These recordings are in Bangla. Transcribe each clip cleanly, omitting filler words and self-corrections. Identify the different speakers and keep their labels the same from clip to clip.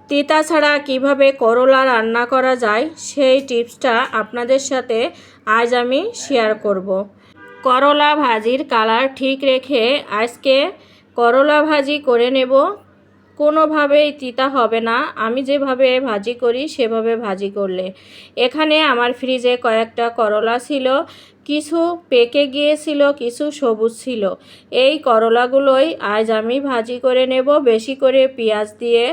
Speaker 1: তিতা ছাড়া কীভাবে করলা রান্না করা যায় সেই টিপসটা আপনাদের সাথে আজ আমি শেয়ার করব। করলা ভাজির কালার ঠিক রেখে আজকে করলা ভাজি করে নেব। কোনোভাবেই তিতা হবে না, আমি যেভাবে ভাজি করি সেভাবে ভাজি করলে। এখানে আমার ফ্রিজে কয়েকটা করলা ছিল, কিছু পেকে গিয়েছিল, কিছু সবুজ ছিল। এই করলাগুলোই আজ আমি ভাজি করে নেব, বেশি করে পেঁয়াজ দিয়ে।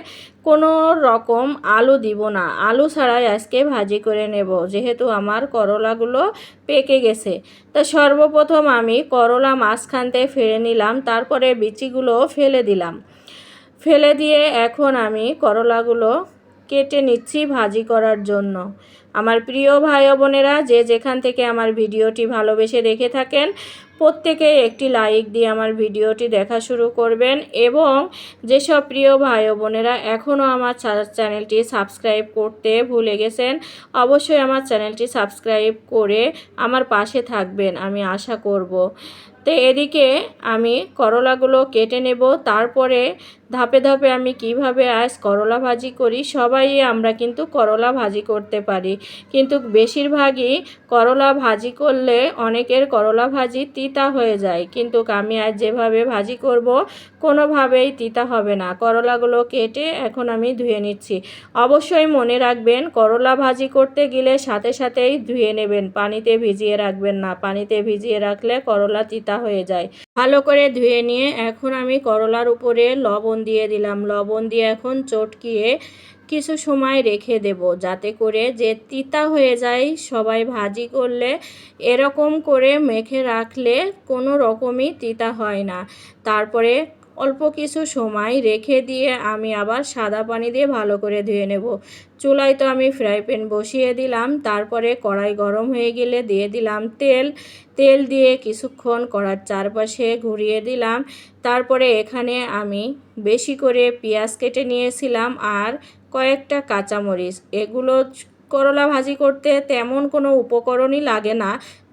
Speaker 1: কোনো রকম আলু দিব না, আলু ছাড়াই আজকে ভাজি করে নেব, যেহেতু আমার করলাগুলো পেকে গেছে। তা সর্বপ্রথম আমি করলা মাঝখান থেকে ফেলে নিলাম, তারপরে বিচিগুলো ফেলে দিলাম। ফেলে দিয়ে এখন আমি করলাগুলো কেটে নিচ্ছি ভাজি করার জন্য। আমার প্রিয় ভাই বোনেরা, যে যেখান থেকে আমার ভিডিওটি ভালোবেসে দেখে থাকেন, প্রত্যেকে একটি লাইক দিয়ে আমার ভিডিওটি দেখা শুরু করবেন। এবং যেসব প্রিয় ভাই বোনেরা এখনও আমার চ্যানেলটি সাবস্ক্রাইব করতে ভুলে গেছেন, অবশ্যই আমার চ্যানেলটি সাবস্ক্রাইব করে আমার পাশে থাকবেন, আমি আশা করব। তো এদিকে আমি করলাগুলো কেটে নেব, তারপরে ধাপে ধাপে আমি কিভাবে আজ করলা ভাজি করি। সবাই আমরা কিন্তু করলা ভাজি করতে পারি, কিন্তু বেশিরভাগই করলা ভাজি করলে অনেকের করলা ভাজি তিতা হয়ে যায়, কিন্তু আমি আজ যেভাবে ভাজি করব কোনোভাবেই তিতা হবে না। করলাগুলো কেটে এখন আমি ধুয়ে নিচ্ছি। অবশ্যই মনে রাখবেন, করলা ভাজি করতে গেলে সাথে সাথেই ধুয়ে নেবেন, পানিতে ভিজিয়ে রাখবেন না। পানিতে ভিজিয়ে রাখলে করলা তিতা হয়ে যায়। ভালো করে ধুয়ে নিয়ে এখন আমি করলার উপরে লবণ দিয়ে দিলাম। লবণ দিয়ে এখন চটকিয়ে কিছু সময় রেখে দেব, যাতে করে যে তিতা হয়ে যায়। সবাই ভাজি করলে এরকম করে মেখে রাখলে কোনো রকমই তিতা হয় না। তারপরে অল্প কিছু সময় রেখে দিয়ে আমি আবার সাদা পানি দিয়ে ভালো করে ধুয়ে নেব। চুলায় তো আমি ফ্রাই প্যান বসিয়ে দিলাম, তারপরে কড়াই গরম হয়ে গেলে দিয়ে দিলাম তেল। তেল দিয়ে কিছুক্ষণ কড়ার চারপাশে ঘুরিয়ে দিলাম। তারপরে এখানে আমি বেশি করে পেঁয়াজ কেটে নিয়েছিলাম আর কয়েকটা কাঁচামরিচ। এগুলো করলা ভাজি করতে তেমন কোনো উপকরণই লাগে না,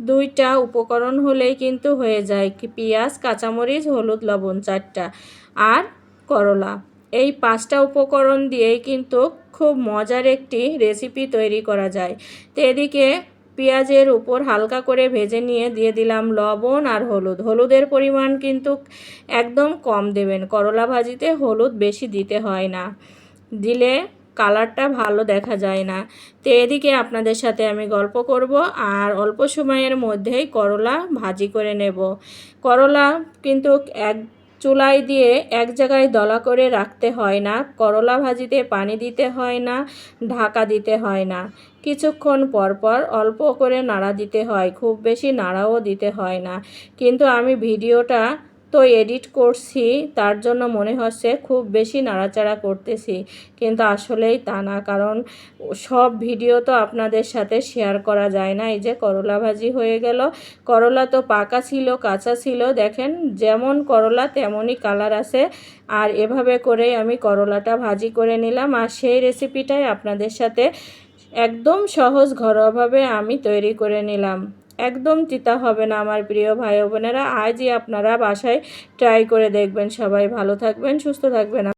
Speaker 1: দুইটা উপকরণ হলেই কিন্তু হয়ে যায়, পেঁয়াজ, কাঁচামরিচ, হলুদ, লবণ, 4টা আর করলা। এই 5টা উপকরণ দিয়েই কিন্তু খুব মজার একটি রেসিপি তৈরি করা যায়। তো এদিকে পেঁয়াজের উপর হালকা করে ভেজে নিয়ে দিয়ে দিলাম লবণ আর হলুদ। হলুদের পরিমাণ কিন্তু একদম কম দেবেন, করলা ভাজিতে হলুদ বেশি দিতে হয় না, দিলে কালারটা ভালো দেখা যায় না। তো এদিকে আপনাদের সাথে আমি গল্প করব আর অল্প সময়ের মধ্যেই করলা ভাজি করে নেব। করলা কিন্তু চুলায় দিয়ে এক জায়গায় দলা করে রাখতে হয় না, করলা ভাজিতে পানি দিতে হয় না, ঢাকা দিতে হয় না। কিছুক্ষণ পর পর অল্প করে নাড়া দিতে হয়, খুব বেশি নাড়াও দিতে হয় না। কিন্তু আমি ভিডিওটা তো এডিট করছি, তার জন্য মনে হচ্ছে খুব বেশি নাড়াচাড়া করতেছি, কিন্তু আসলেই তা না, কারণ সব ভিডিও তো আপনাদের সাথে শেয়ার করা যায় না। এই যে করলা ভাজি হয়ে গেল, করলা তো পাকা ছিল, কাঁচা ছিল, দেখেন যেমন করলা তেমনই কালার আছে। আর এভাবে করেই আমি করলাটা ভাজি করে নিলাম, আর সেই রেসিপিটাই আপনাদের সাথে একদম সহজ ঘরোয়াভাবে আমি তৈরি করে নিলাম। একদম তিতা হবে না আমার প্রিয় ভাই বোনেরা, আজই আপনারা বাসায় ট্রাই করে দেখবেন। সবাই ভালো থাকবেন, সুস্থ থাকবেন।